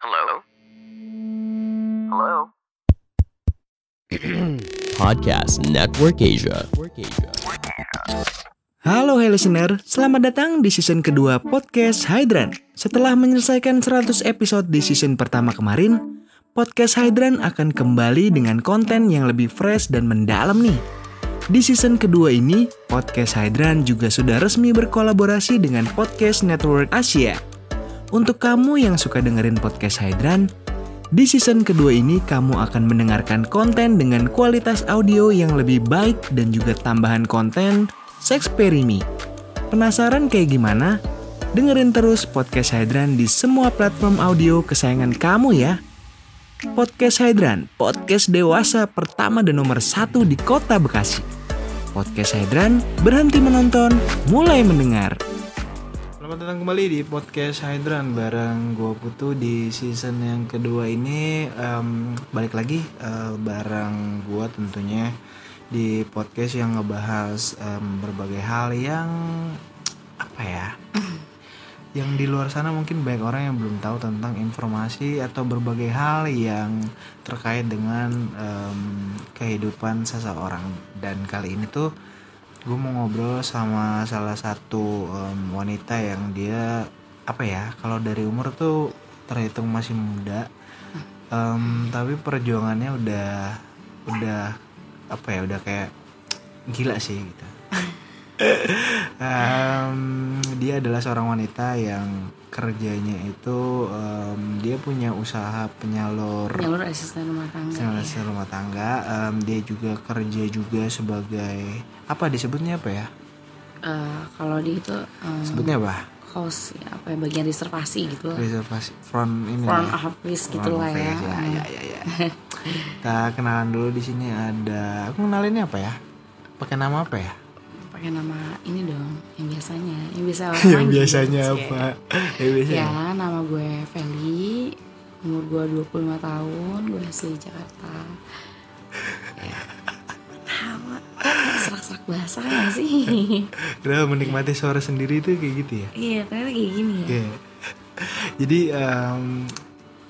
Hello? Hello? Podcast Network Asia. Halo hey listener, selamat datang di season kedua podcast Hydran. Setelah menyelesaikan 100 episode di season pertama kemarin, podcast Hydran akan kembali dengan konten yang lebih fresh dan mendalam nih. Di season kedua ini, podcast Hydran juga sudah resmi berkolaborasi dengan Podcast Network Asia. Untuk kamu yang suka dengerin podcast Hydran, di season kedua ini kamu akan mendengarkan konten dengan kualitas audio yang lebih baik dan juga tambahan konten Sexperimi. Penasaran kayak gimana? Dengerin terus podcast Hydran di semua platform audio kesayangan kamu ya. Podcast Hydran, podcast dewasa pertama dan nomor 1 di kota Bekasi. Podcast Hydran, berhenti menonton, mulai mendengar. Selamat datang kembali di podcast Hydran bareng gue Putu di season yang kedua ini. Balik lagi bareng gue tentunya di podcast yang ngebahas berbagai hal yang yang di luar sana mungkin banyak orang yang belum tahu tentang informasi atau berbagai hal yang terkait dengan kehidupan seseorang. Dan kali ini tuh gue mau ngobrol sama salah satu wanita yang dia kalau dari umur tuh terhitung masih muda, tapi perjuangannya udah kayak gila sih gitu. Dia adalah seorang wanita yang kerjanya itu dia punya usaha penyalur asisten rumah tangga. Dia juga kerja juga sebagai disebutnya apa ya? Kalau di itu sebutnya apa? host ya, bagian reservasi gitu lah. Reservasi front office gitu lah ya. Ya. Kita kenalan dulu di sini ada. Aku kenalinnya apa ya? Pakai nama apa ya? Pakai nama ini dong, yang biasanya. Yang biasa orang Yang manggil, biasanya apa? Ya, nama gue Feli. Umur gue 25 tahun, gue asli Jakarta. Ya. Serak-serak bahasa gak sih? Udah menikmati suara sendiri tuh kayak gitu ya? Iya, ternyata kayak gini ya. Yeah. Jadi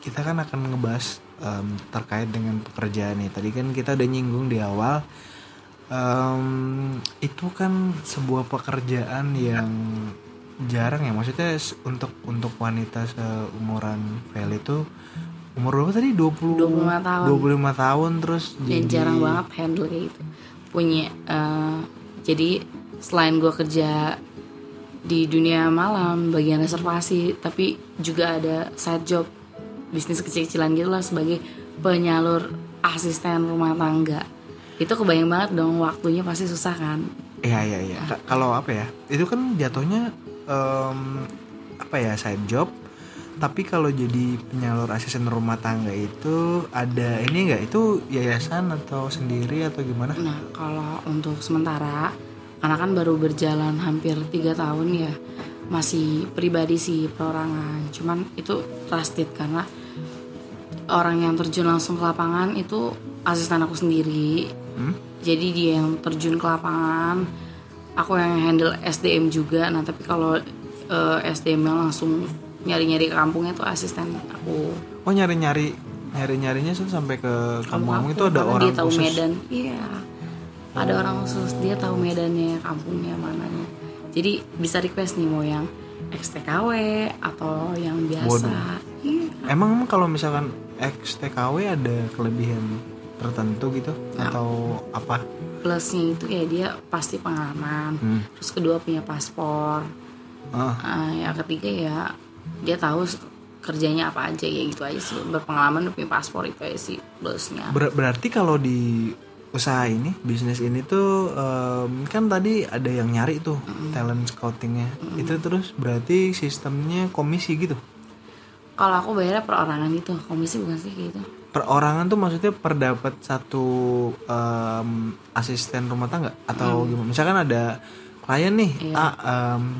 kita kan akan ngebahas terkait dengan pekerjaan nih. Tadi kan kita udah nyinggung di awal, itu kan sebuah pekerjaan yang jarang ya. Maksudnya untuk wanita seumuran Feli itu umur berapa tadi? 25 tahun. 25 tahun terus Dan jadi jarang banget handle kayak gitu. Punya jadi selain gue kerja di dunia malam bagian reservasi, tapi juga ada side job bisnis kecil-kecilan gitu lah sebagai penyalur asisten rumah tangga. Itu kebayang banget dong, waktunya pasti susah kan. Iya. Kalau itu kan jatuhnya side job. Tapi kalau jadi penyalur asisten rumah tangga itu ada ini nggak? Itu yayasan atau sendiri atau gimana? Nah, kalau untuk sementara, karena kan baru berjalan hampir 3 tahun ya, masih pribadi sih, perorangan. Cuman itu trusted karena orang yang terjun langsung ke lapangan itu asisten aku sendiri. Jadi dia yang terjun ke lapangan, aku yang handle SDM juga. Nah, tapi kalau SDM yang langsung nyari-nyari ke kampungnya tuh asisten aku. Oh, nyarinya tuh sampai ke kampung itu ada orang dia tahu khusus. Medan. Iya. Ada orang khusus, dia tahu medannya, kampungnya mananya. Jadi bisa request nih mau yang XTKW atau yang biasa. Iya. Emang kalau misalkan XTKW ada kelebihan tertentu gitu atau apa? Plusnya itu ya dia pasti pengalaman. Terus kedua punya paspor. Yang ketiga ya dia tahu kerjanya apa aja, ya gitu aja sih. Berpengalaman, punya paspor, itu aja sih plusnya. Berarti kalau di usaha ini, bisnis ini tuh kan tadi ada yang nyari tuh talent scoutingnya. Itu terus berarti sistemnya komisi gitu? Kalau aku bayarnya perorangan gitu, komisi bukan sih gitu. Perorangan tuh maksudnya per dapat satu asisten rumah tangga atau gimana? Misalkan ada klien nih,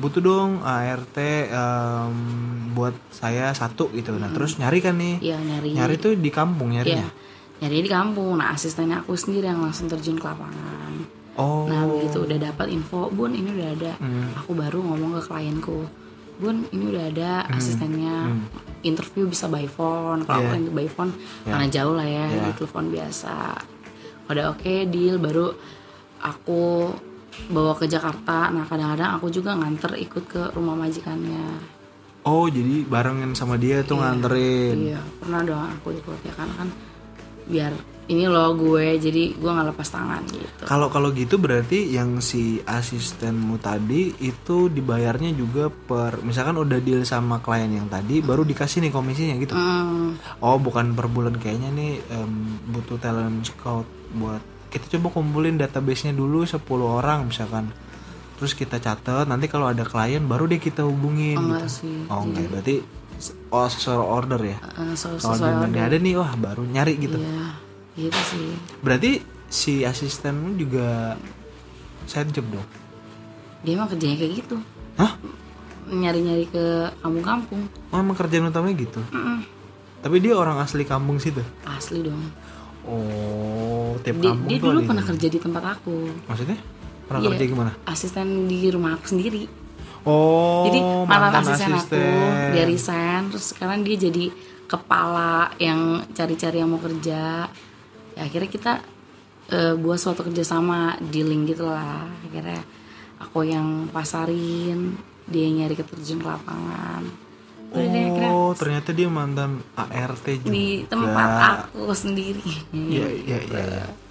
butuh dong ART buat saya 1 gitu. Nah terus nyari kan nih? Iya, nyari tuh di kampung nyarinya? Iya, nyari di kampung. Nah asistennya aku sendiri yang langsung terjun ke lapangan. Oh. Nah begitu udah dapat info, Bun ini udah ada, aku baru ngomong ke klienku, Bun ini udah ada asistennya, interview bisa by phone. Kalau aku yang by phone karena jauh lah ya, di telepon biasa. Udah oke, deal, baru aku bawa ke Jakarta. Nah kadang-kadang aku juga nganter ikut ke rumah majikannya. Oh jadi barengan sama dia tuh nganterin. Iya pernah dong aku ikut ya kan biar ini loh gue, jadi gue nggak lepas tangan gitu. Kalau gitu berarti yang si asistenmu tadi itu dibayarnya juga per, misalkan udah deal sama klien yang tadi, baru dikasih nih komisinya gitu. Oh bukan per bulan, kayaknya nih butuh talent scout buat kita coba kumpulin database-nya dulu 10 orang misalkan. Terus kita catat, nanti kalau ada klien baru deh kita hubungin gitu. Enggak sih. Enggak, berarti sesuai order ya. Sesuai order. Ada nih, wah baru nyari gitu. Iya. Gitu sih. Berarti si asistenmu juga side job dong? Dia mah kerjanya kayak gitu. Hah? Nyari-nyari ke kampung-kampung. Oh emang kerjaan utamanya gitu? Tapi dia orang asli kampung situ? Asli dong. Oh tiap kampung dia tuh dulu ada pernah ini. kerja di tempat aku. Maksudnya? Pernah kerja gimana? Asisten di rumah aku sendiri. Oh Jadi mantan asisten aku, dia resign, terus sekarang dia jadi kepala yang cari-cari yang mau kerja. Ya, akhirnya kita buat suatu kerjasama, dealing gitu lah. Akhirnya aku yang pasarin, dia yang nyari keterjun ke lapangan. Oh ternyata dia mantan ART juga di tempat aku sendiri. Iya.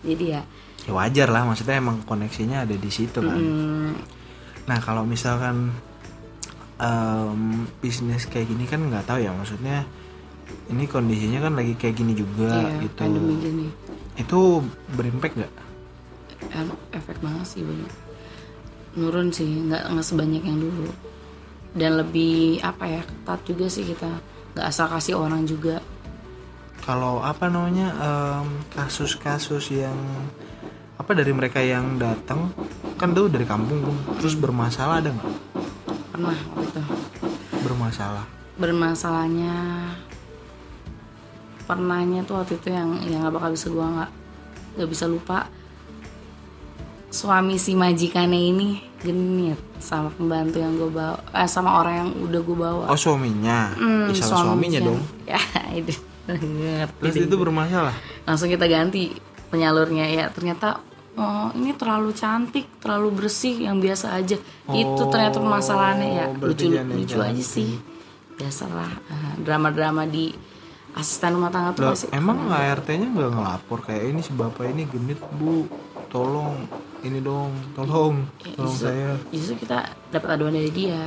Jadi ya wajar lah, maksudnya emang koneksinya ada di situ kan. Nah kalau misalkan bisnis kayak gini kan nggak tahu ya, maksudnya ini kondisinya kan lagi kayak gini juga gitu. Pandemi gini. Itu berimpact nggak? Efek banget sih, banyak. Nurun sih, nggak sebanyak yang dulu. Dan lebih ketat juga sih kita, nggak asal kasih orang juga. Kalau kasus-kasus yang dari mereka yang datang kan tuh dari kampung terus bermasalah, ada nggak? Pernah waktu itu. Pernahnya tuh waktu itu yang nggak bakal bisa gue nggak bisa lupa. Suami si majikannya ini genit sama pembantu yang gue bawa, sama orang yang udah gue bawa. Oh suaminya, salah suaminya dong. Ya itu ngerti. Terus itu bermasalah. Langsung kita ganti penyalurnya ya, ternyata ini terlalu cantik, terlalu bersih, yang biasa aja. Itu ternyata permasalahannya ya. Lucu aja sih. Biasalah drama-drama di asisten rumah tangga tuh masih. Emang ART-nya nggak ngelapor kayak ini si bapak ini genit bu, tolong ini dong, tolong saya. Justru kita dapat aduan dari dia,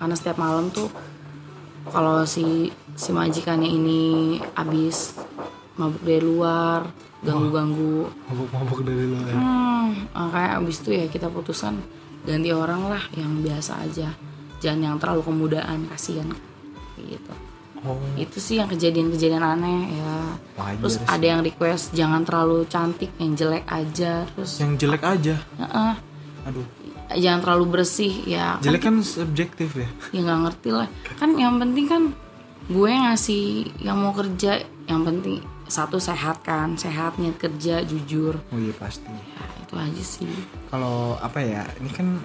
karena setiap malam tuh kalau si majikannya ini abis mabuk dari luar, ganggu. Mabuk dari luar ya. Kayak abis itu ya kita putuskan ganti orang lah yang biasa aja, jangan yang terlalu kemudaan, kasihan gitu. Itu sih yang kejadian aneh ya. Terus ada yang request jangan terlalu cantik, yang jelek aja. Terus yang jelek aja. Aduh. Jangan terlalu bersih ya. Jelek kan subjektif ya. Ya nggak ngerti lah. Kan yang penting kan gue ngasih yang mau kerja, yang penting satu sehat kan, sehatnya kerja jujur. Oh iya pasti. Ya itu aja sih. Kalau ini kan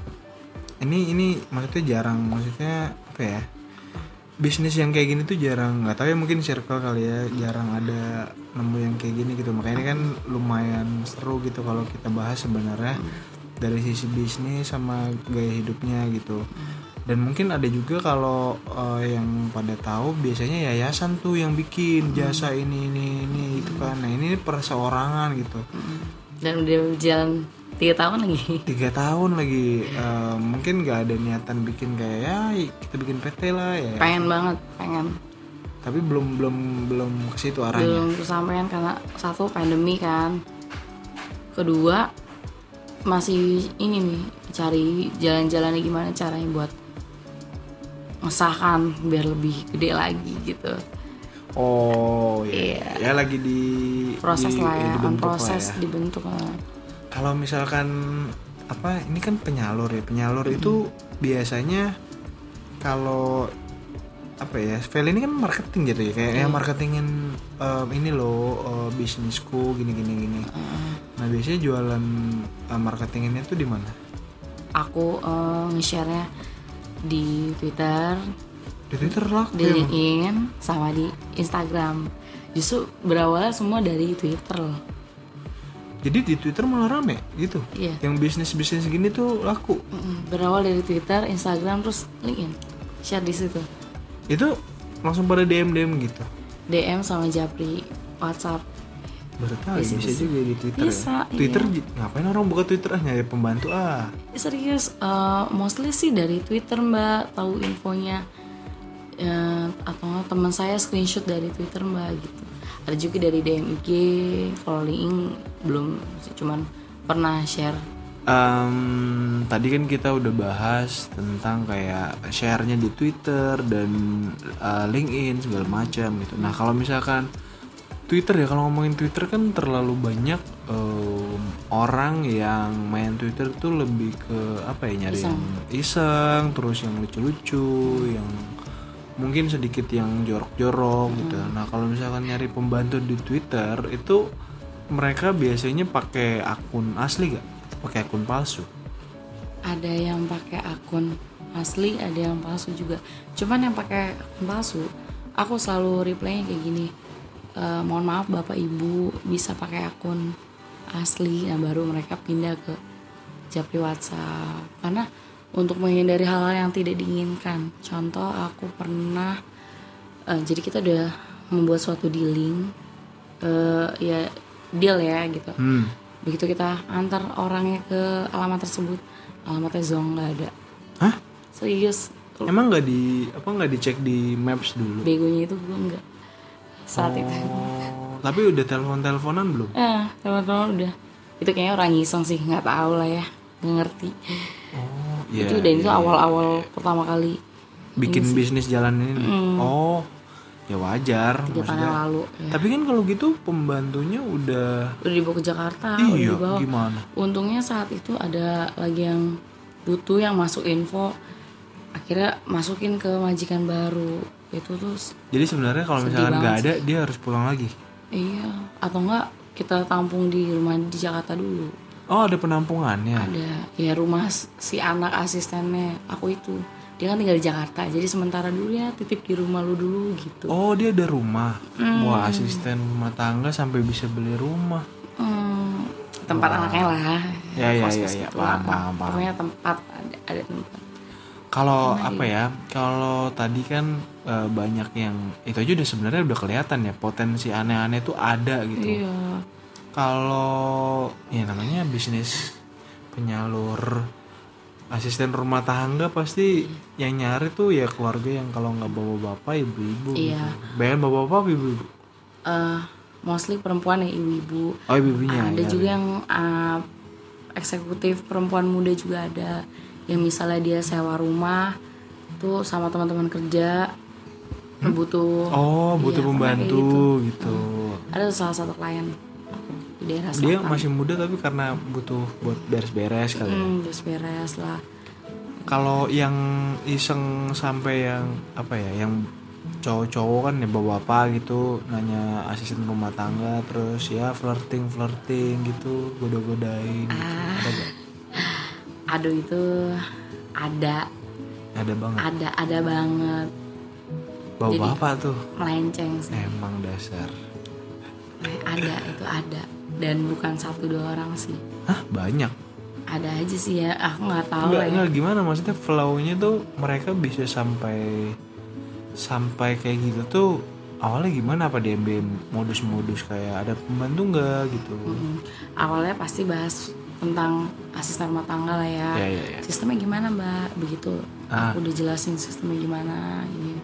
ini maksudnya jarang, maksudnya bisnis yang kayak gini tuh jarang, nggak tahu ya, mungkin circle kali ya, jarang ada nemu yang kayak gini gitu. Makanya ini kan lumayan seru gitu kalau kita bahas sebenarnya dari sisi bisnis sama gaya hidupnya gitu. Dan mungkin ada juga kalau yang pada tahu biasanya yayasan tuh yang bikin jasa ini itu kan. Nah ini perseorangan gitu. Dan udah berjalan 3 tahun lagi. Mungkin nggak ada niatan bikin kayak ya kita bikin PT lah ya. Pengen. Tapi belum ke situ arahnya. Belum kesampaian karena satu pandemi kan. Kedua masih ini nih, cari jalan-jalannya gimana caranya buat ngesahkan biar lebih gede lagi gitu. Oh iya. Ya lagi di proses lah ya, proses dibentuk lah. Kalau misalkan ini kan penyalur itu biasanya kalau Vel ini kan marketing gitu ya, kayak marketingin ini loh bisnisku gini. Nah biasanya jualan marketinginnya tuh di mana? Aku nge-share-nya di Twitter, Di Twitter laku di emang? LinkedIn, sama di Instagram. Justru berawal semua dari Twitter loh. Jadi di Twitter malah rame gitu. Iya. Yang bisnis gini tuh laku. Berawal dari Twitter, Instagram, terus LinkedIn. Share di situ. Itu langsung pada DM gitu. DM sama Japri, WhatsApp. Baru tahu Bisa, bisa bisa. juga di Twitter. Bisa, Ya. Twitter iya. ngapain orang buka Twitter nyari pembantu Serius, mostly sih dari Twitter Mbak, tahu infonya. Atau nggak teman saya screenshot dari Twitter Mbak gitu. Ada juga dari DM IG, kalau LinkedIn belum, cuman pernah share. Tadi kan kita udah bahas tentang kayak share-nya di Twitter dan LinkedIn segala macam gitu. Nah kalau misalkan Twitter ya, kalau ngomongin Twitter kan terlalu banyak orang yang main Twitter tuh lebih ke apa ya, nyari yang iseng, terus yang lucu-lucu, yang mungkin sedikit yang jorok-jorok gitu. Nah kalau misalkan nyari pembantu di Twitter itu mereka biasanya pakai akun asli gak? Pakai akun palsu? Ada yang pakai akun asli, ada yang palsu juga. Cuman yang pakai akun palsu, aku selalu reply-nya kayak gini. Mohon maaf Bapak Ibu, bisa pakai akun asli. Nah baru mereka pindah ke Japri WhatsApp. Karena untuk menghindari hal-hal yang tidak diinginkan. Contoh aku pernah, jadi kita udah membuat suatu dealing, ya deal ya gitu. Begitu kita antar orangnya ke alamat tersebut, alamatnya zonk, nggak ada. Hah? Serius? Emang nggak dicek di Maps dulu? Begonya itu gue nggak saat itu. Tapi udah teleponan belum? Teman-teman udah. Itu kayaknya orang iseng sih, nggak tahu lah ya, nggak ngerti. Oh, iya. Itu dan itu awal-awal pertama kali bikin bisnis jalan ini. Oh, ya wajar. 3 tahun yang lalu. Ya. Tapi kan kalau gitu pembantunya udah Dibawa ke Jakarta, udah iya, dibawa. gimana? Untungnya saat itu ada lagi yang butuh yang masuk info, akhirnya masukin ke majikan baru itu terus. Jadi sebenarnya kalau Sedih misalkan nggak banget ada dia harus pulang lagi. Iya, atau enggak kita tampung di rumah di Jakarta dulu. Oh, ada penampungannya. Ada ya rumah si anak asistennya aku itu. Dia kan tinggal di Jakarta, jadi sementara dulu ya titip di rumah lu dulu gitu. Oh, dia ada rumah. Wah, asisten rumah tangga sampai bisa beli rumah. Tempat anaknya lah. Ya, Kos-kos ya. gitu Paham, lah. paham. Pokoknya tempat ada tempat. Kalau apa ya? Kalau tadi kan banyak yang itu aja udah sebenarnya udah kelihatan ya, potensi aneh-aneh itu ada gitu. Iya. Kalau ya namanya bisnis penyalur asisten rumah tangga pasti yang nyari tuh ya keluarga yang kalau nggak bapak-bapak ibu-ibu Iya. gitu. Bahkan bapak-bapak ibu-ibu. Mostly perempuan ya, ibu-ibu. Oh, ibu-ibunya. Ada ya, juga ya. yang eksekutif perempuan muda juga ada. Yang misalnya dia sewa rumah tuh sama teman-teman kerja butuh. Oh, butuh iya, pokoknya kayak pembantu gitu. Ada salah satu klien aku di daerah Dia selatan. masih muda tapi karena butuh buat beres-beres kali ya. Beres lah. Kalau yang iseng sampai yang apa ya, yang cowok-cowok kan ya bapak-bapak gitu nanya asisten rumah tangga terus ya flirting gitu, goda-godain gitu. Ada gak? Aduh itu ada Banget. ada banget. Bapak-bapak tuh Melenceng sih. emang dasar. Ada itu ada dan bukan 1-2 orang sih. Hah, banyak. Ada aja sih ya, aku nggak tahu lah ya. Enggak gimana maksudnya flow-nya tuh mereka bisa sampai kayak gitu tuh awalnya gimana, apa DM modus-modus kayak ada pembantu nggak gitu. Awalnya pasti bahas tentang asisten rumah tangga lah ya. Ya. Sistemnya gimana mbak, begitu aku udah jelasin sistemnya gimana ini.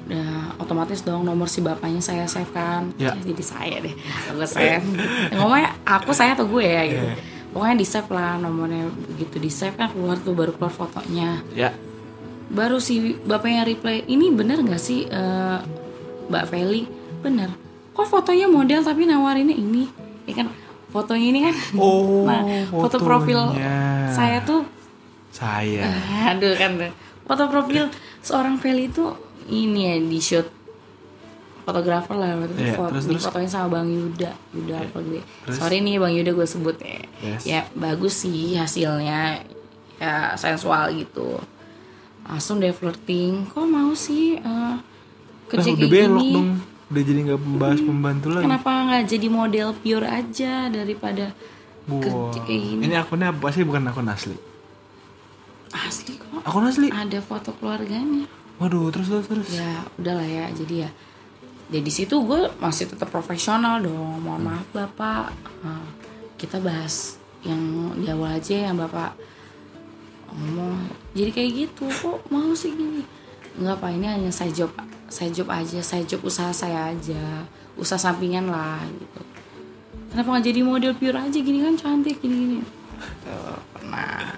Nah, otomatis dong nomor si bapaknya saya save kan. Ya. Jadi saya deh aku save. Ngomongnya aku saya atau gue ya gitu. Pokoknya di save lah nomornya, begitu di save kan keluar tuh baru keluar fotonya. Ya. Baru si bapaknya reply, ini bener nggak sih Mbak Feli? Bener. Kok fotonya model tapi nawarinnya ini? Ya kan fotonya ini kan. Oh, nah, foto profil fotonya. saya tuh. Saya. Aduh kan. Foto profil seorang Feli itu ini ya di shoot fotografer lah waktu itu. Terus. Fotonya sama Bang Yuda apa gitu. Terus? Sorry nih Bang Yuda gue sebut ya. Yes. Ya bagus sih hasilnya, ya sensual gitu. langsung deh flirting, kok mau sih kerja udah kayak belok gini, dong, udah jadi nggak membahas pembantu lagi. kenapa nggak jadi model pure aja daripada kerja kayak gini. Ini akunnya apa sih, bukan akun asli? Asli kok, Akun asli? ada foto keluarganya. Waduh, terus. Ya udahlah ya, jadi ya di situ gue masih tetap profesional dong. Mohon maaf bapak, kita bahas yang di awal aja yang bapak ngomong. Jadi kayak gitu, kok mau sih gini? Enggak pak, ini hanya side job aja, side job usaha saya aja, usaha sampingan lah gitu. Kenapa nggak jadi model pure aja, gini kan cantik gini. Pernah.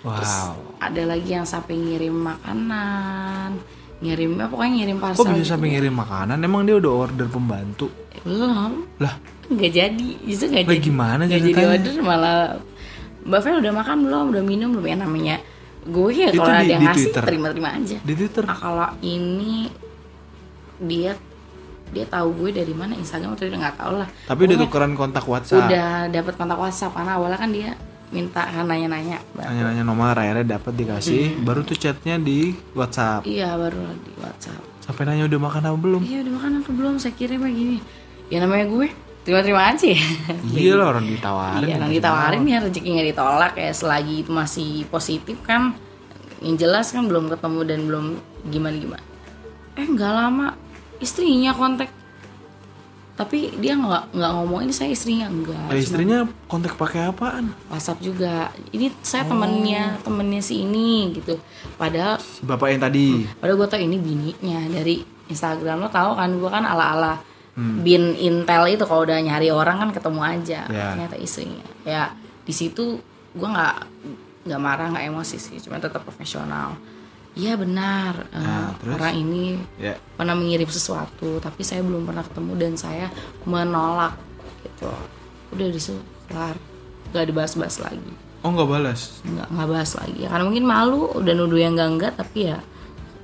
Wow. Terus ada lagi yang sampai ngirim makanan, pokoknya ngirim parcel. Kok bisa gitu. sampai ngirim makanan? Emang dia udah order pembantu? Belum. Lah, Nggak jadi, justru nggak lah jadi. gimana Nggak jadi ceritanya? order, malah Mbak Vel udah makan belum, udah minum belum, ya namanya gue ya Itu kalau ada di yang ngasih Twitter? terima aja. Di Twitter? Nah, kalau ini dia tahu gue dari mana, Instagram atau dia nggak tahu lah. Tapi udah Pokoknya tukeran kontak WhatsApp. udah dapat kontak WhatsApp, karena awalnya kan dia minta kan nanya-nanya. Nanya-nanya nomor, akhirnya dapat dikasih. Baru tuh chatnya di WhatsApp. Iya, baru di WhatsApp. Sampai nanya udah makan apa belum? Iya, udah makan apa belum? Saya kirim kayak gini. Ya namanya gue terima aja ya. Iya lah, orang ditawarin. Iya, orang ditawarin ya, rezeki nggak ditolak ya, selagi itu masih positif kan. Yang jelas kan belum ketemu dan belum gimana. Nggak lama istrinya kontak, tapi dia nggak ngomong ini saya istrinya, enggak. Istrinya kontak pakai apaan? WhatsApp juga. Ini saya temennya si ini gitu. Padahal Si bapak yang tadi. gue tau ini bininya dari Instagram. Lo tau kan, gue kan ala bin intel itu, kalau udah nyari orang kan ketemu aja. Yeah. Ternyata istrinya. Ya di situ gue nggak marah, nggak emosi sih, cuma tetap profesional. Iya benar, terus? orang ini Ya. pernah mengirim sesuatu, tapi saya belum pernah ketemu dan saya menolak gitu. Udah disitu kelar, nggak dibahas-bahas lagi. Oh, nggak balas? Nggak bahas lagi ya, karena mungkin malu, udah nuduh yang enggak, tapi ya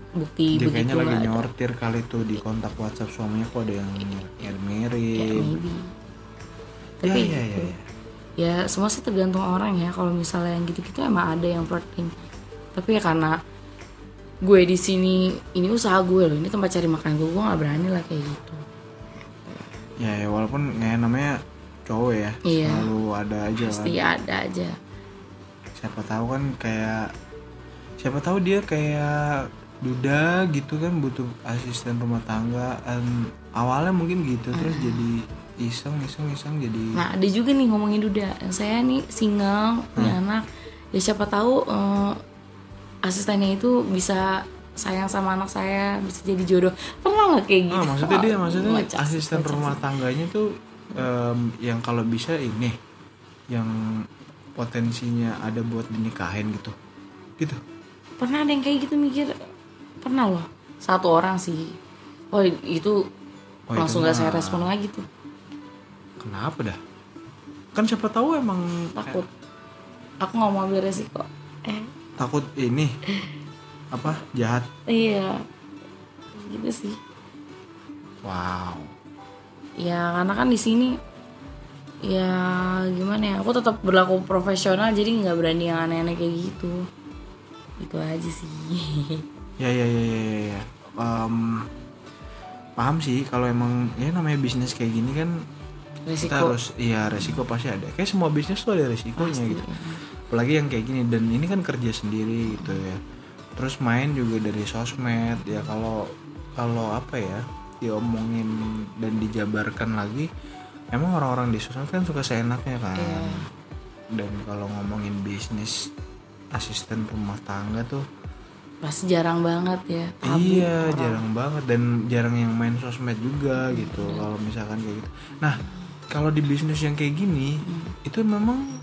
bukti Dia begitu kayaknya lagi nggak ada. nyortir kali tuh di kontak WhatsApp suaminya, kok ada yang Ya ngirim. maybe. Tapi Ya. ya semua sih tergantung orang ya. Kalau misalnya yang gitu-gitu emang ada yang flirting. Tapi ya karena gue di sini, ini usaha gue loh, ini tempat cari makan gue nggak berani lah kayak gitu. Ya, walaupun kayak namanya cowok ya, Iya. selalu ada aja Pasti kan. ada aja. Siapa tahu dia kayak duda gitu kan, butuh asisten rumah tangga. Awalnya mungkin gitu, terus jadi iseng jadi. Nah ada juga nih ngomongin duda, saya nih single punya anak, ya siapa tahu asistennya itu bisa sayang sama anak saya, bisa jadi jodoh. Pernah nggak kayak gitu? Maksudnya Ngocak, asisten ngocak rumah sih. tangganya tuh yang kalau bisa ini, yang potensinya ada buat dinikahin gitu. Pernah ada yang kayak gitu mikir, pernah loh, satu orang sih. Itu langsung itu gak saya mah. respon lagi tuh, Kenapa dah? Kan siapa tahu emang takut. Aku nggak mau ambil resiko. takut ini apa jahat. Iya, gitu sih. Wow. Ya karena kan di sini ya gimana ya, aku tetap berlaku profesional, jadi nggak berani yang aneh-aneh kayak gitu. Itu aja sih. Ya. Paham sih, kalau emang ya namanya bisnis kayak gini kan Resiko. kita harus, iya resiko pasti ada. Kayak semua bisnis tuh ada resikonya Pasti, gitu. ya. Apalagi yang kayak gini, dan ini kan kerja sendiri gitu ya. Terus main juga dari sosmed ya, kalau apa ya, diomongin dan dijabarkan lagi, emang orang-orang di sosmed kan suka seenaknya kan. Iya. Dan kalau ngomongin bisnis asisten rumah tangga tuh Pasti jarang banget ya. Tabu iya, orang. jarang banget, dan jarang yang main sosmed juga gitu. Kalau misalkan kayak gitu. Nah, kalau di bisnis yang kayak gini itu memang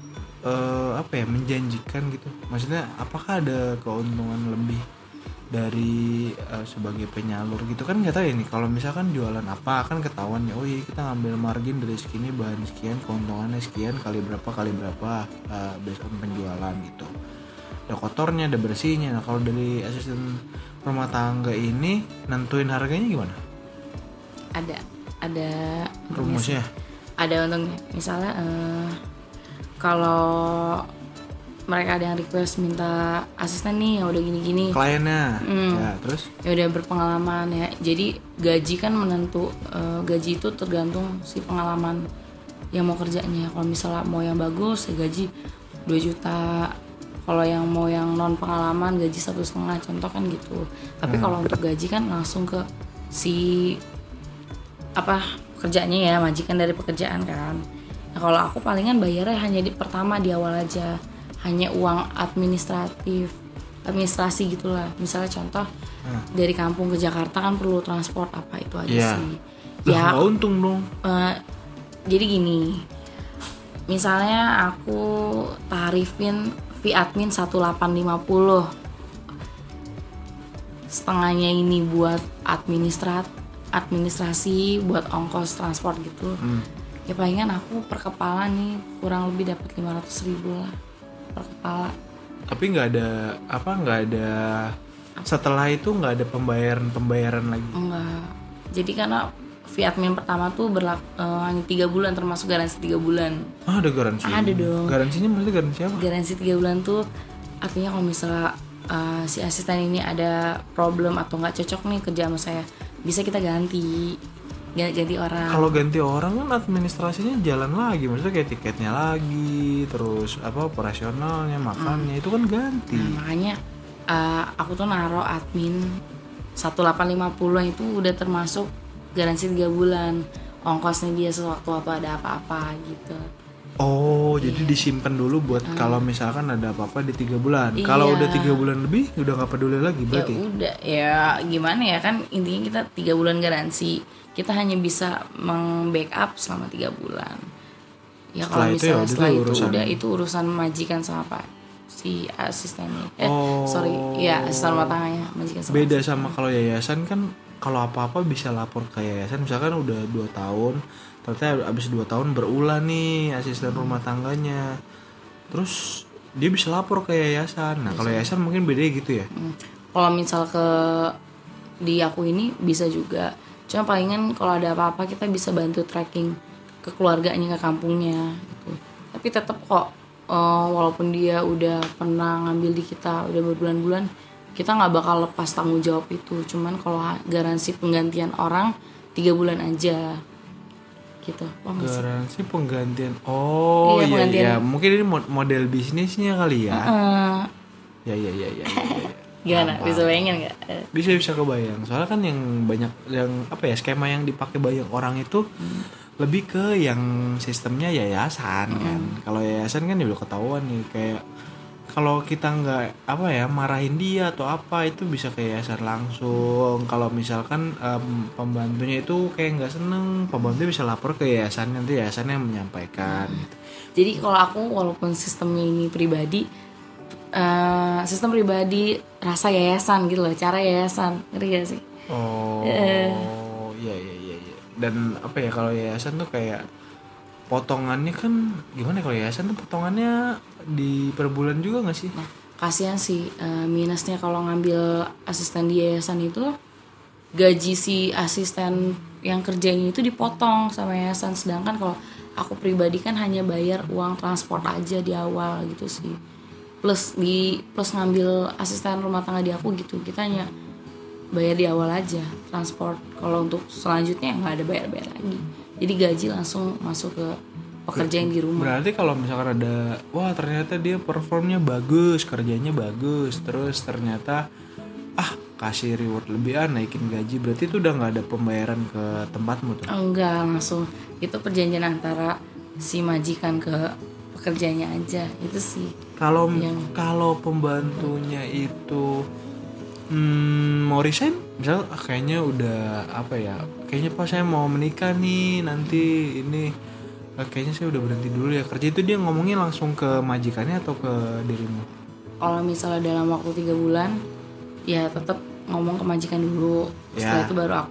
menjanjikan gitu. Maksudnya apakah ada keuntungan lebih dari sebagai penyalur gitu kan, nggak tahu ya nih. Kalau misalkan jualan apa kan ketahuan ya, oh iya kita ngambil margin dari segini, bahan sekian, keuntungannya sekian kali berapa based on penjualan gitu. Ada kotornya, ada bersihnya. Nah kalau dari asisten rumah tangga ini nentuin harganya gimana? Ada Rumusnya? Ada untungnya. Misalnya kalau mereka ada yang request minta asisten nih yang udah gini-gini, Kliennya. Ya, terus? ya udah berpengalaman ya. Jadi gaji kan gaji itu tergantung si pengalaman yang mau kerjanya. Kalau misalnya mau yang bagus ya gaji 2 juta. Kalau yang mau yang non pengalaman gaji 1,5, contoh kan gitu. Tapi kalau untuk gaji kan langsung ke si pekerjaannya ya, majikan dari pekerjaan kan. Nah, kalau aku palingan bayarnya hanya pertama di awal aja, hanya uang administrasi gitulah. Misalnya contoh dari kampung ke Jakarta kan perlu transport apa itu aja sih. Ya untung dong. Jadi gini, misalnya aku tarifin fee admin 1.850, setengahnya ini buat administrasi, buat ongkos transport gitu. Ya palingan aku per kepala nih kurang lebih dapat 500.000 lah per kepala. Tapi nggak ada setelah itu nggak ada pembayaran lagi? Enggak. Jadi karena fee admin pertama tuh hanya 3 bulan, termasuk garansi 3 bulan. Ada garansi? Ada dong. Garansinya maksudnya garansi apa? Garansi 3 bulan tuh artinya kalau misalnya si asisten ini ada problem atau nggak cocok nih kerja sama saya, bisa kita ganti orang. Kalau ganti orang kan administrasinya jalan lagi, maksudnya kayak tiketnya lagi, terus operasionalnya, makannya itu kan ganti. Nah, makanya aku tuh naro admin 1.850 itu udah termasuk garansi 3 bulan, ongkosnya dia sewaktu-waktu ada apa-apa gitu. Jadi disimpan dulu buat kalau misalkan ada apa-apa di 3 bulan. Kalau udah 3 bulan lebih udah nggak peduli lagi berarti. Ya udah, ya gimana ya, kan intinya kita 3 bulan garansi, kita hanya bisa meng-backup selama 3 bulan. Ya kalau misalnya setelah itu urusan majikan sama si asistennya. Asisten rumah tangganya, majikan sama. Beda sama kalau yayasan kan, kalau apa-apa bisa lapor ke yayasan. Misalkan udah 2 tahun, ternyata abis 2 tahun berulah nih asisten rumah tangganya, terus dia bisa lapor ke yayasan. Nah kalau yayasan mungkin beda gitu ya. Kalau misal di aku ini bisa juga, cuma palingan kalau ada apa-apa kita bisa bantu tracking ke keluarganya, ke kampungnya gitu. Tapi tetap kok walaupun dia udah pernah ngambil di kita udah berbulan-bulan, kita nggak bakal lepas tanggung jawab itu. Cuman kalau garansi penggantian orang 3 bulan aja gitu. Garansi penggantian. Iya, mungkin ini model bisnisnya kali ya. Ya. Gimana? Bisa bayangin nggak? Bisa kebayang. Soalnya kan yang banyak skema yang dipakai banyak orang itu lebih ke yang sistemnya yayasan kan. Kalau yayasan kan udah ketahuan nih, kayak kalau kita nggak marahin dia atau apa, itu bisa ke yayasan langsung. Kalau misalkan pembantunya itu kayak nggak seneng, pembantu bisa lapor ke yayasan, nanti yayasan yang menyampaikan gitu. Jadi kalau aku walaupun sistemnya ini pribadi, sistem pribadi rasa yayasan gitu loh, cara yayasan, ngerti gak sih? Iya. Dan kalau yayasan tuh kayak potongannya kan gimana? Kalau yayasan tuh potongannya di per bulan juga nggak sih? Nah, kasihan sih minusnya kalau ngambil asisten di yayasan itu, gaji si asisten yang kerjanya itu dipotong sama yayasan. Sedangkan kalau aku pribadi kan hanya bayar uang transport aja di awal gitu sih. Plus ngambil asisten rumah tangga di aku gitu, kita hanya bayar di awal aja transport. Kalau untuk selanjutnya nggak ada bayar lagi. Jadi gaji langsung masuk ke pekerja yang di rumah. Berarti kalau misalkan ada, ternyata dia performnya bagus, kerjanya bagus, terus ternyata kasih reward lebih, naikin gaji, berarti itu udah nggak ada pembayaran ke tempatmu tuh? Enggak, langsung itu perjanjian antara si majikan ke pekerjanya aja, itu sih. Kalau pembantunya itu mau resign, misal kayaknya udah kayaknya Pak saya mau menikah nih nanti ini, kayaknya saya udah berhenti dulu ya kerja, itu dia ngomongnya langsung ke majikannya atau ke dirimu? Kalau misalnya dalam waktu 3 bulan ya tetap ngomong ke majikan dulu, setelah itu baru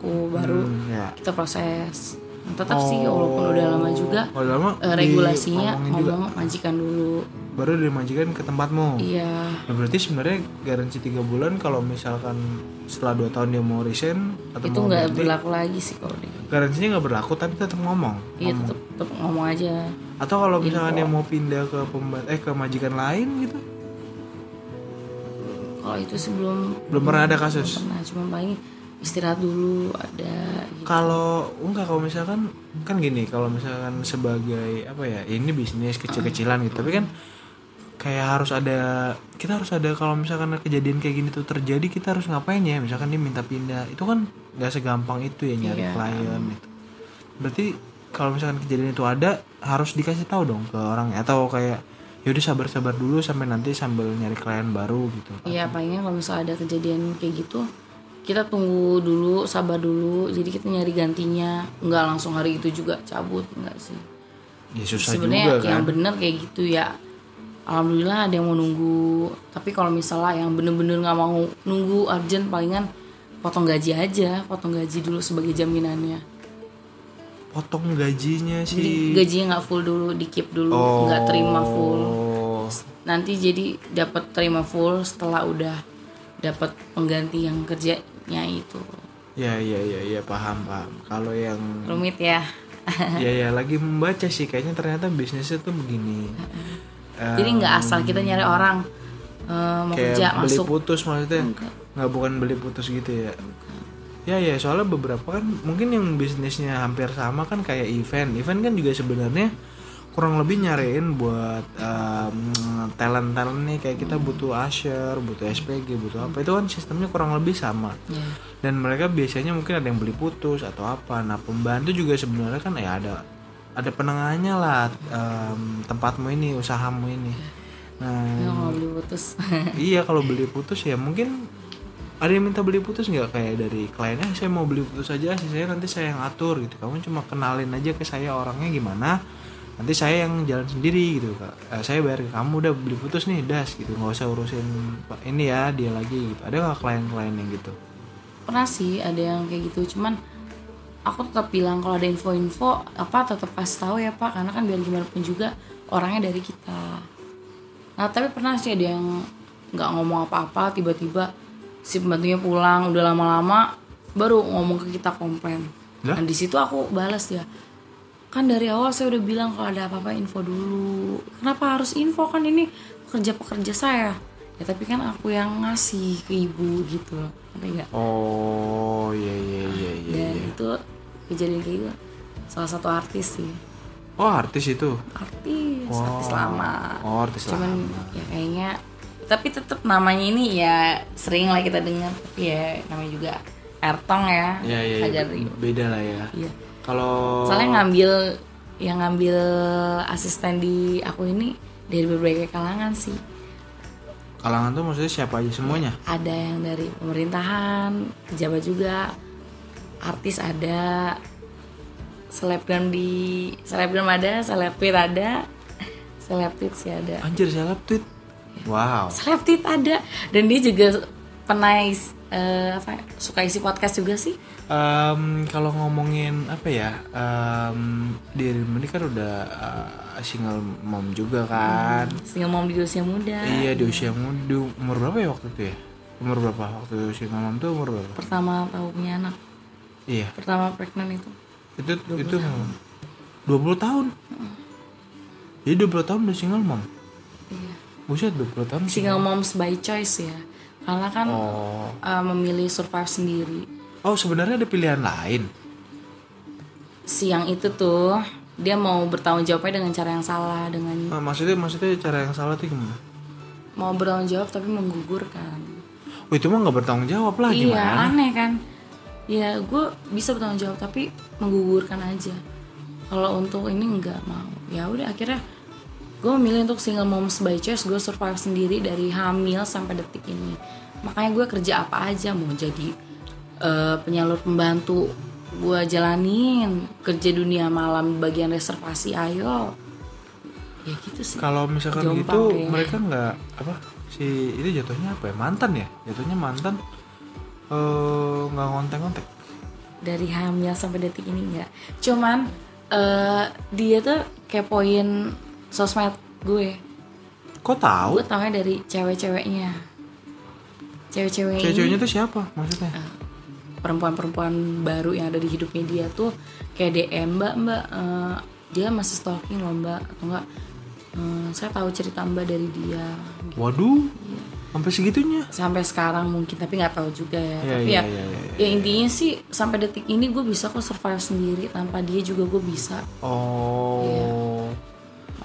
kita proses. Tetap sih walaupun udah lama juga. Udah lama regulasinya ngomongin ngomong juga. majikan dulu. Baru dimajikan ke tempatmu. Iya. Nah, berarti sebenarnya garansi 3 bulan kalau misalkan setelah 2 tahun dia mau resign atau Itu mau nggak ganti, berlaku lagi sih kalau dia. garansinya nggak berlaku tapi tetap ngomong. Iya tetap ngomong aja. Atau kalau misalkan dia mau pindah ke ke majikan lain gitu. Kalau itu sebelum Belum pernah ada kasus. Belum pernah, cuma paling istirahat dulu ada gitu. Kalau misalkan kan gini, kalau misalkan sebagai apa ya, ini bisnis kecil-kecilan gitu, tapi kan kayak kita harus ada kalau misalkan kejadian kayak gini tuh terjadi, kita harus ngapain ya? Misalkan dia minta pindah, itu kan nggak segampang itu ya nyari klien gitu. Berarti kalau misalkan kejadian itu ada, harus dikasih tahu dong ke orangnya, atau kayak yaudah sabar-sabar dulu sampai nanti sambil nyari klien baru gitu. Iya, palingnya kalau misalnya ada kejadian kayak gitu, kita tunggu dulu, sabar dulu, jadi kita nyari gantinya, nggak langsung hari itu juga cabut, nggak sih. Ya susah sebenarnya juga kan. yang bener kayak gitu ya, alhamdulillah ada yang mau nunggu. Tapi kalau misalnya yang bener-bener nggak mau nunggu urgent, palingan potong gaji aja, potong gaji dulu sebagai jaminannya. Potong gajinya sih. Jadi gajinya nggak full dulu, di keep dulu, nggak terima full. Nanti jadi dapat terima full setelah udah dapat pengganti yang kerjanya itu. Ya paham. Kalau yang Rumit ya. ya lagi membaca sih, kayaknya ternyata bisnisnya tuh begini. Jadi nggak asal kita nyari orang mau Kayak kerja beli masuk. putus maksudnya. Nggak, bukan beli putus gitu ya. Ya soalnya beberapa kan mungkin yang bisnisnya hampir sama kan kayak event kan juga sebenarnya kurang lebih nyariin buat talent nih, kayak kita butuh usher, butuh SPG, butuh apa, itu kan sistemnya kurang lebih sama. Dan mereka biasanya mungkin ada yang beli putus atau apa. Nah, pembantu juga sebenarnya kan ya ada penengahnya lah, tempatmu ini, usahamu ini. Nah, Kalau beli putus. iya, kalau beli putus ya mungkin ada yang minta beli putus nggak, kayak dari kliennya, saya mau beli putus aja, saya nanti saya yang atur gitu, kamu cuma kenalin aja ke saya orangnya gimana, nanti saya yang jalan sendiri gitu kak, saya bayar ke kamu, udah beli putus nih das gitu, nggak usah urusin ini ya dia lagi gitu. Ada nggak klien-klien yang gitu? Pernah sih ada yang kayak gitu, cuman aku tetap bilang kalau ada info-info apa tetap kasih tahu ya pak, karena kan biar gimana pun juga orangnya dari kita. Nah tapi pernah sih ada yang nggak ngomong apa-apa, tiba-tiba si pembantunya pulang udah lama-lama baru ngomong ke kita komplain. Nah di situ aku balas ya, kan dari awal saya udah bilang kalau ada apa-apa info dulu, kenapa harus info, kan ini pekerja saya ya, tapi kan aku yang ngasih ke ibu gitu loh, ngerti nggak? Oh iya. Dan itu kejadian kayak gitu salah satu artis sih. Oh artis itu? Artis lama. Oh artis cuman lama. Ya kayaknya, tapi tetap namanya ini ya sering lah kita dengar, tapi ya namanya juga Ertong ya. Iya. Beda lah ya. Iya. Kalau soalnya ngambil asisten di aku ini dari berbagai kalangan sih. kalangan tuh maksudnya siapa aja semuanya? Ada yang dari pemerintahan, pejabat juga, artis ada, selebgram ada, selebtit ada, selebtit sih ada. Anjir, selebtit. Wow. Selebtit ada, dan dia juga pernah suka isi podcast juga sih. Kalau ngomongin apa ya, dirimu ini kan udah single mom juga kan. Single mom di usia muda. Iya, di usia muda. Umur berapa ya waktu itu ya? Umur berapa waktu single mom tuh, umur berapa? Pertama tahu punya anak. Iya. Pertama pregnant itu 20 tahun. Jadi 20 tahun udah single mom. Iya. Buset, 20 tahun Single moms by choice ya. Karena kan memilih survive sendiri. Oh, sebenarnya ada pilihan lain. Si yang itu tuh dia mau bertanggung jawabnya dengan cara yang salah, dengan Maksudnya cara yang salah tuh gimana? mau bertanggung jawab tapi menggugurkan. Oh, itu mah nggak bertanggung jawab lah, Iya, gimana? aneh kan? Ya gue bisa bertanggung jawab tapi menggugurkan aja. Kalau untuk ini nggak mau. Ya udah, akhirnya gue memilih untuk single moms by choice. Gue survive sendiri dari hamil sampai detik ini. Makanya gue kerja apa aja, mau jadi penyalur pembantu gue jalanin, kerja dunia malam bagian reservasi, ayo. Ya gitu sih. Kalau misalkan Jompang gitu kayaknya. mereka nggak apa si itu jatuhnya apa ya, mantan ya, jatuhnya mantan nggak ngontek-ngontek. dari hamil sampai detik ini enggak. Cuman dia tuh kepoin sosmed gue. Kok tahu? Gue taunya dari cewek-ceweknya. Cewek-ceweknya tuh siapa maksudnya? Perempuan-perempuan baru yang ada di hidupnya dia tuh kayak DM, mbak dia masih stalking loh mbak, atau enggak saya tahu cerita mbak dari dia gitu. Waduh, Iya. sampai segitunya? Sampai sekarang mungkin, tapi nggak tahu juga ya. Iya, Tapi iya, ya, iya. ya intinya sih sampai detik ini gue bisa kok survive sendiri, tanpa dia juga gue bisa. Oh,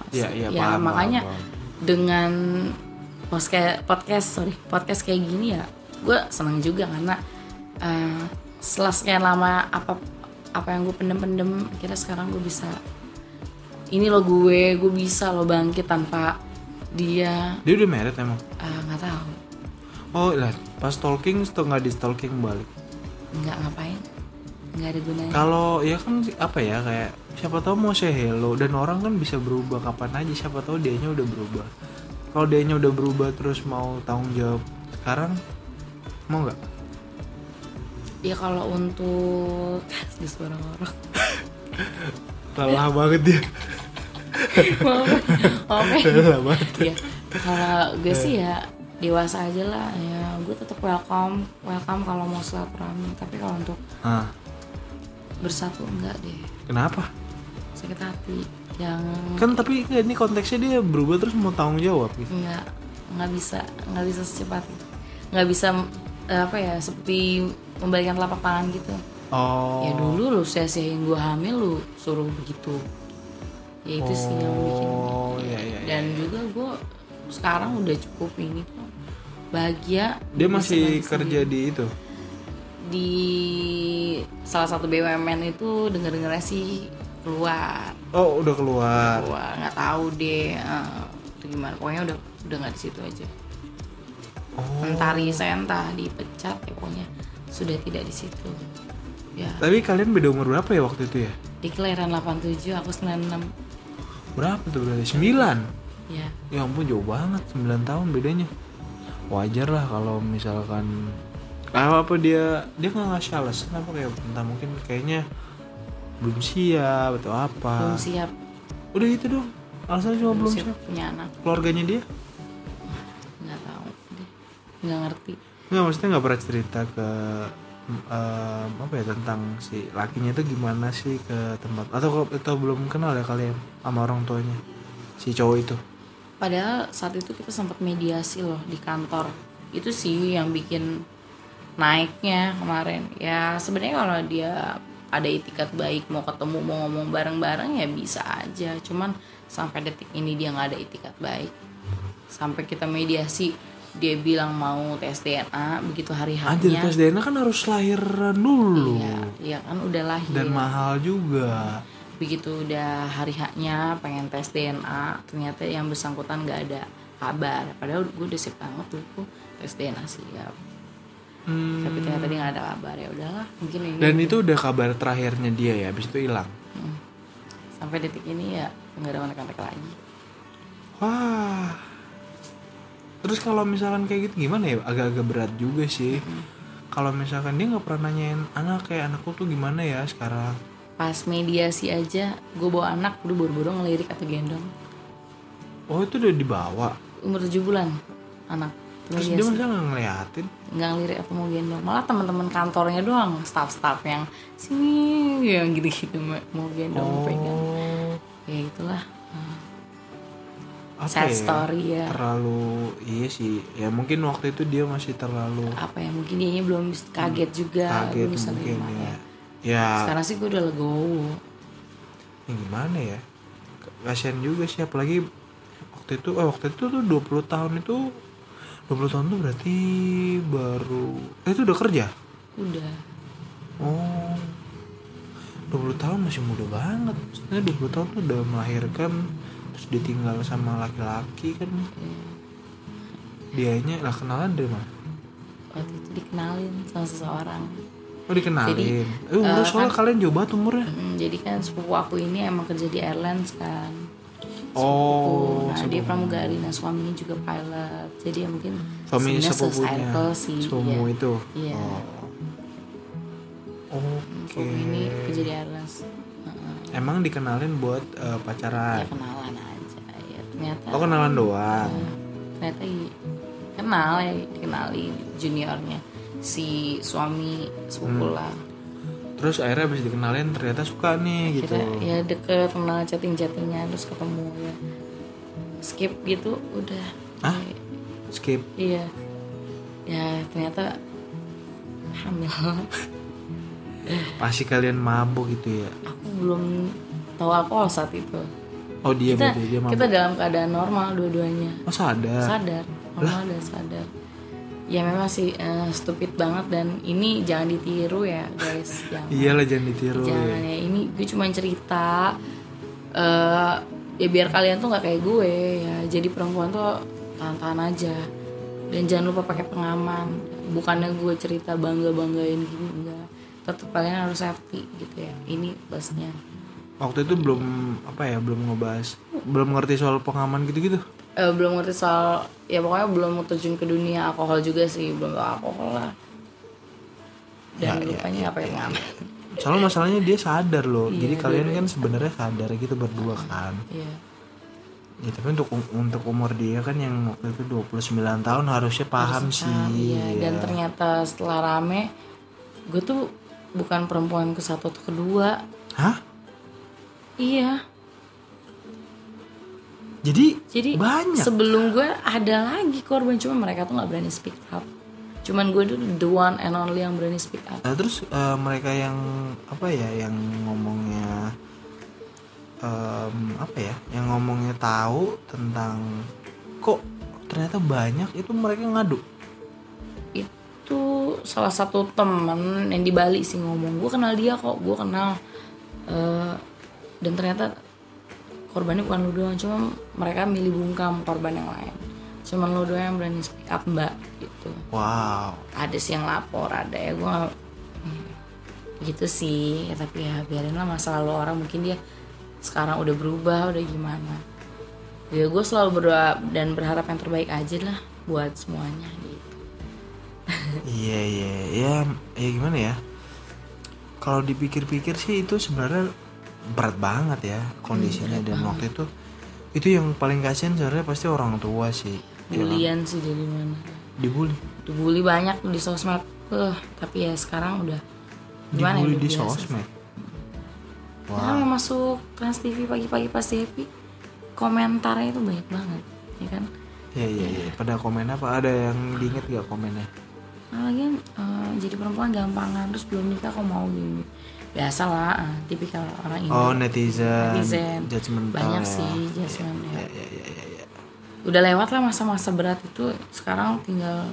iya, Ya paham, makanya paham. dengan podcast kayak gini ya, gue senang juga karena setelah sekian lama apa yang gue pendem akhirnya sekarang gue bisa, ini lo gue bisa lo bangkit tanpa dia. Dia udah married emang? Nggak tahu, Oh lah, pas stalking atau nggak di stalking balik? nggak ngapain, nggak ada gunanya. Kalau ya kan apa ya, kayak siapa tahu mau say hello, dan orang kan bisa berubah kapan aja, siapa tahu dianya udah berubah. Kalau dianya udah berubah terus mau tanggung jawab sekarang, mau nggak? Ya kalau untuk di suara orang Lelah banget dia. Lelah banget. ya kalau gue sih ya dewasa aja lah ya, gue tetap welcome kalau mau silaturahmi, tapi kalau untuk bersatu enggak deh, Kenapa? sakit hati yang Kan tapi ini konteksnya dia berubah terus mau tanggung jawab gitu. nggak bisa secepat itu, nggak bisa seperti membalikan telapak tangan gitu. Oh. Ya dulu lu sia-siain gue hamil, lu suruh begitu, ya itu sih yang bikin. Iya. Dan juga gue sekarang udah cukup ini kok, bahagia. Dia bisa masih bantu kerja sendiri. di itu. Di salah satu BUMN itu, dengar-dengarnya sih keluar. Oh, udah keluar. Nggak tahu deh gimana, pokoknya udah nggak di situ aja. Oh. Entah resign, entah dipecat, ya pokoknya sudah tidak di situ ya. Tapi kalian beda umur berapa ya waktu itu ya? Di kelahiran 87, aku 96. Berapa tuh berarti? 9? Ya Ya ampun, jauh banget, 9 tahun bedanya. Wajar lah kalau misalkan apa dia nggak ngasih alasan apa, kayak entah mungkin kayaknya belum siap atau apa. belum siap Udah itu dong, alasannya cuma belum siap. punya anak. Keluarganya dia Nggak tahu deh, nggak ngerti. nggak, maksudnya nggak pernah cerita ke tentang si lakinya itu gimana sih ke tempat, atau belum kenal ya kalian sama orang tuanya si cowok itu? Padahal saat itu kita sempat mediasi loh di kantor. Itu sih yang bikin naiknya kemarin. Ya sebenarnya kalau dia ada itikat baik, mau ketemu, mau ngomong bareng-bareng ya bisa aja. Cuman sampai detik ini dia nggak ada itikat baik. Sampai kita mediasi, dia bilang mau tes DNA, begitu hari Anjir, H-nya. tes DNA kan harus lahiran dulu. Iya kan udah lahir. Dan mahal juga. Begitu udah hari H-nya pengen tes DNA, ternyata yang bersangkutan nggak ada kabar. Padahal gue udah siap banget tuh tes DNA siap. Tapi ternyata dia nggak ada kabar. Ya udahlah, mungkin ini. Dan itu udah kabar terakhirnya dia ya, habis itu hilang. Sampai detik ini ya nggak ada kontak-kontak lagi. Wah. Terus kalau misalkan kayak gitu gimana ya? Agak-agak berat juga sih. Kalau misalkan dia nggak pernah nanyain anakku tuh gimana ya sekarang. Pas mediasi aja, gue bawa anak udah buru-buru ngelirik atau gendong. Oh, itu udah dibawa. Umur 7 bulan anak. Terus dia masa nggak ngeliatin? Nggak ngelirik atau mau gendong, malah teman-teman kantornya doang, staff yang sini yang gitu-gitu mau gendong, mau pegang. Ya itulah. Sad story ya. Terlalu sih. Ya mungkin waktu itu dia masih terlalu Mungkin dianya belum kaget juga, belum bisa mungkin nerima ya. Sekarang sih gue udah legowo. Ya gimana ya? Kasian juga sih, apalagi waktu itu tuh 20 tahun itu. 20 tahun tuh berarti baru itu udah kerja? Udah. Oh. 20 tahun masih muda banget. Maksudnya 20 tahun tuh udah melahirkan, terus ditinggal sama laki-laki kan. Dianya lah kenalan dari mana? Waktu itu dikenalin sama seseorang. Oh, dikenalin. Jadi, Umur soalnya kalian jauh banget umurnya. Jadi kan sepupu aku ini emang kerja di airlines kan. Oh, nah dia pramugari, nah suaminya juga pilot, jadi ya mungkin suami sebenarnya sepupunya se-circle sih sepupu ya. itu. Iya. Oke. ini Puja Airlines. Emang dikenalin buat pacaran? Ya kenalan aja ya ternyata. Oh, kenalan doang. Ternyata dikenalin juniornya si suami sepupu lah. Terus akhirnya abis dikenalin ternyata suka nih gitu. Akhirnya ya deket, kenal chattingnya terus ketemu ya skip gitu udah. Hah? Skip? Iya ya ternyata hamil. Pasti kalian mabuk gitu ya? Aku belum tahu alkohol saat itu. Oh dia berarti dia mabuk? Kita dalam keadaan normal dua-duanya. Oh sadar? Normal dan sadar. Ya memang sih stupid banget dan ini jangan ditiru ya guys. Jangan. Iyalah jangan ditiru. Jangan ya. Ini gue cuma cerita. Ya biar kalian tuh nggak kayak gue ya. Jadi perempuan tuh tahan-tahan aja. Dan jangan lupa pakai pengaman. Bukannya gue cerita banggain gini enggak. Tetap kalian harus safety gitu ya. Ini busnya. Waktu itu belum ngerti soal pengaman gitu-gitu. Belum ngerti soal ya pokoknya belum terjun ke dunia alkohol juga sih, belum tau alkohol lah dan lupanya apa yang ngamen. Soalnya masalahnya dia sadar loh, jadi kalian kan sebenarnya sadar gitu berdua kan. Iya. Ya tapi untuk umur dia kan yang waktu itu 29 tahun harusnya paham sih. Iya. Dan ternyata setelah rame gue tuh bukan perempuan ke satu atau kedua. Hah? Iya. Jadi banyak. Sebelum gue ada lagi korban, cuma mereka tuh nggak berani speak up. Cuman gue tuh the one and only yang berani speak up. Terus mereka yang yang ngomongnya yang ngomongnya tahu tentang kok ternyata banyak itu mereka ngadu. Itu salah satu teman yang di Bali sih ngomong. Gue kenal dia kok, gue kenal. Dan ternyata korbannya bukan lu doang, cuma mereka milih bungkam korban yang lain. Cuma lu doang yang berani speak up mbak gitu. Wow. Ada sih yang lapor, ada ya gue gitu sih ya, tapi ya biarin lah masa lalu orang, mungkin dia sekarang udah berubah, udah gimana. Ya gue selalu berdoa dan berharap yang terbaik aja lah buat semuanya gitu. Iya gimana ya? Kalau dipikir-pikir sih itu sebenarnya berat banget ya kondisinya dan waktu itu yang paling kasihan sebenarnya pasti orang tua sih. Bulian sih dari mana? Dibully banyak di sosmed. Tapi ya sekarang udah gimana dibully ya? Di sosmed. Wow. Yang masuk Trans TV pagi-pagi pasti happy. Komentarnya itu banyak banget, ya kan? Iya. Pada komen apa? Ada yang diinget gak komennya? Lagian jadi perempuan gampangan terus belum nikah kok mau gini. Biasalah tipikal orang ini. Oh netizen judgmental banyak ya. Sih judgment ya. Ya. Udah lewat lah masa-masa berat itu. Sekarang tinggal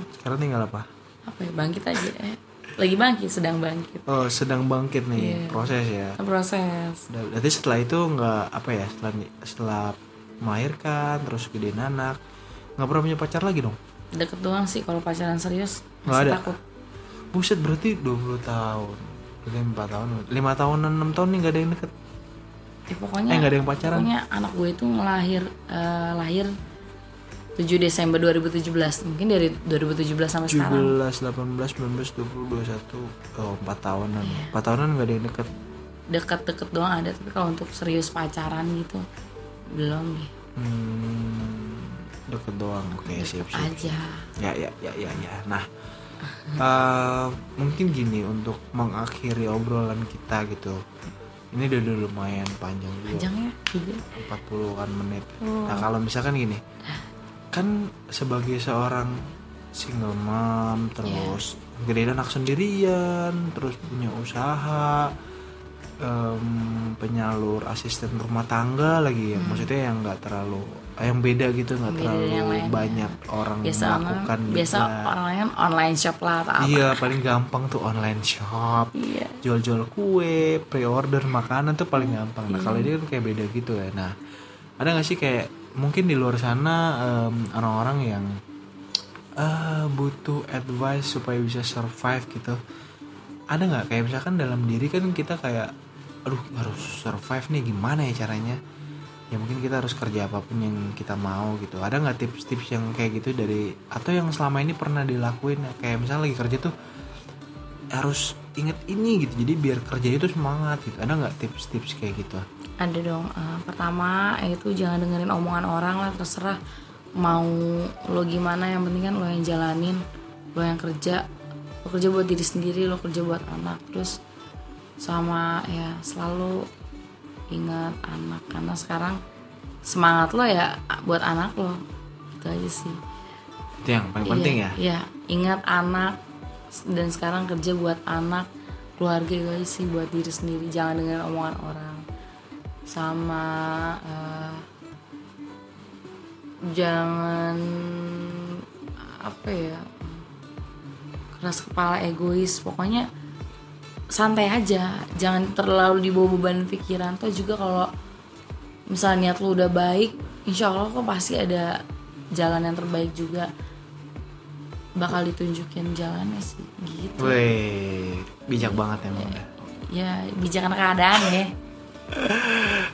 apa ya, bangkit aja. Lagi bangkit, sedang bangkit. Oh sedang bangkit nih. Proses ya. Proses. Berarti setelah itu nggak setelah melahirkan terus gedein anak nggak pernah punya pacar lagi dong? Deket doang sih, kalau pacaran serius masih ada. Takut. Buset, berarti 20 tahun. Berarti 4 tahun, 5 tahun, 6 tahun nih gak ada yang deket. Ya pokoknya gak ada yang pacaran. Pokoknya anak gue itu lahir 7 Desember 2017. Mungkin dari 2017 sampai 17, sekarang 17, 18, 19, 20, 21. Oh 4 tahunan. 4 tahunan gak ada yang deket. Deket-deket doang ada. Tapi kalau untuk serius pacaran gitu belum deh. Deket doang. Oke, siap aja. Ya. Nah mungkin gini untuk mengakhiri obrolan kita gitu. Ini udah lumayan panjang ya 40-an menit. Nah kalau misalkan gini, kan sebagai seorang single mom terus gedein anak sendirian, terus punya usaha, penyalur asisten rumah tangga lagi ya, maksudnya yang nggak terlalu yang beda gitu, nggak terlalu banyak orang melakukan. Biasa orang lain online shop lah atau apa. Iya paling gampang tuh online shop, jual-jual kue, pre-order makanan tuh paling gampang. Nah kalau dia kan kayak beda gitu ya. Nah ada nggak sih kayak mungkin di luar sana orang-orang yang butuh advice supaya bisa survive gitu? Ada nggak kayak misalkan dalam diri kan kita kayak aduh harus survive nih, gimana ya caranya? Ya mungkin kita harus kerja apapun yang kita mau gitu. Ada nggak tips-tips yang kayak gitu dari atau yang selama ini pernah dilakuin, kayak misalnya lagi kerja tuh harus inget ini gitu, jadi biar kerja itu semangat gitu. Ada nggak tips-tips kayak gitu? Ada dong. Pertama itu jangan dengerin omongan orang lah, terserah mau lo gimana, yang penting kan lo yang jalanin, lo yang kerja. Lo kerja buat diri sendiri, lo kerja buat anak. Terus sama ya selalu ingat anak, karena sekarang semangat lo ya buat anak lo. Gitu aja sih. Itu yang paling penting ya? Iya, ingat anak, dan sekarang kerja buat anak, keluarga itu aja sih, buat diri sendiri. Jangan dengerin omongan orang. Sama jangan keras kepala, egois. Pokoknya santai aja, jangan terlalu dibawa beban pikiran. Toh juga kalau misalnya niat lu udah baik, insya Allah kok pasti ada jalan yang terbaik juga, bakal ditunjukin jalannya sih gitu. Wih, bijak banget emang. Ya bijak karena keadaan ya.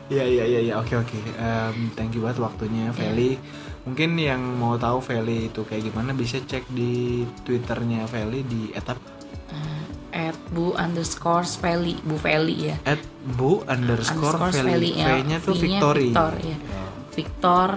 Iya, oke. Thank you banget waktunya, Feli. Mungkin yang mau tahu Feli itu kayak gimana bisa cek di Twitternya Feli di @bu_Feli, Bu Feli ya. @bu_Feli. V-nya tuh Victory. Victor ya. Victor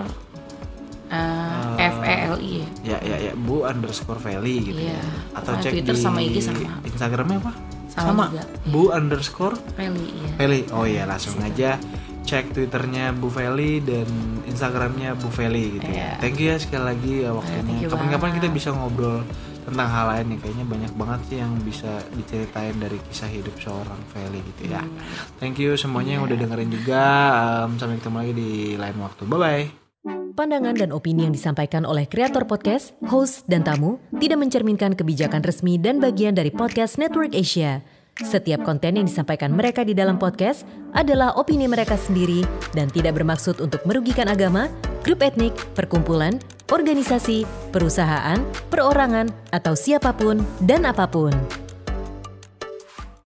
FELI ya. Ya, bu_Feli gitu ya. Atau cek Twitter di sama IG sama. Instagramnya apa? Sama juga. bu_Feli ya. Feli. Oh iya, langsung aja cek Twitternya Bu Feli dan Instagramnya Bu Feli gitu ya. Thank you ya sekali lagi ya waktunya. Kapan-kapan kita bisa ngobrol tentang hal lain nih, kayaknya banyak banget sih yang bisa diceritain dari kisah hidup seorang Feli gitu ya. Thank you semuanya yang udah dengerin juga. Sampai ketemu lagi di lain waktu. Bye bye. Pandangan dan opini yang disampaikan oleh kreator podcast, host, dan tamu tidak mencerminkan kebijakan resmi dan bagian dari Podcast Network Asia. Setiap konten yang disampaikan mereka di dalam podcast adalah opini mereka sendiri dan tidak bermaksud untuk merugikan agama, grup etnik, perkumpulan, organisasi, perusahaan, perorangan, atau siapapun dan apapun.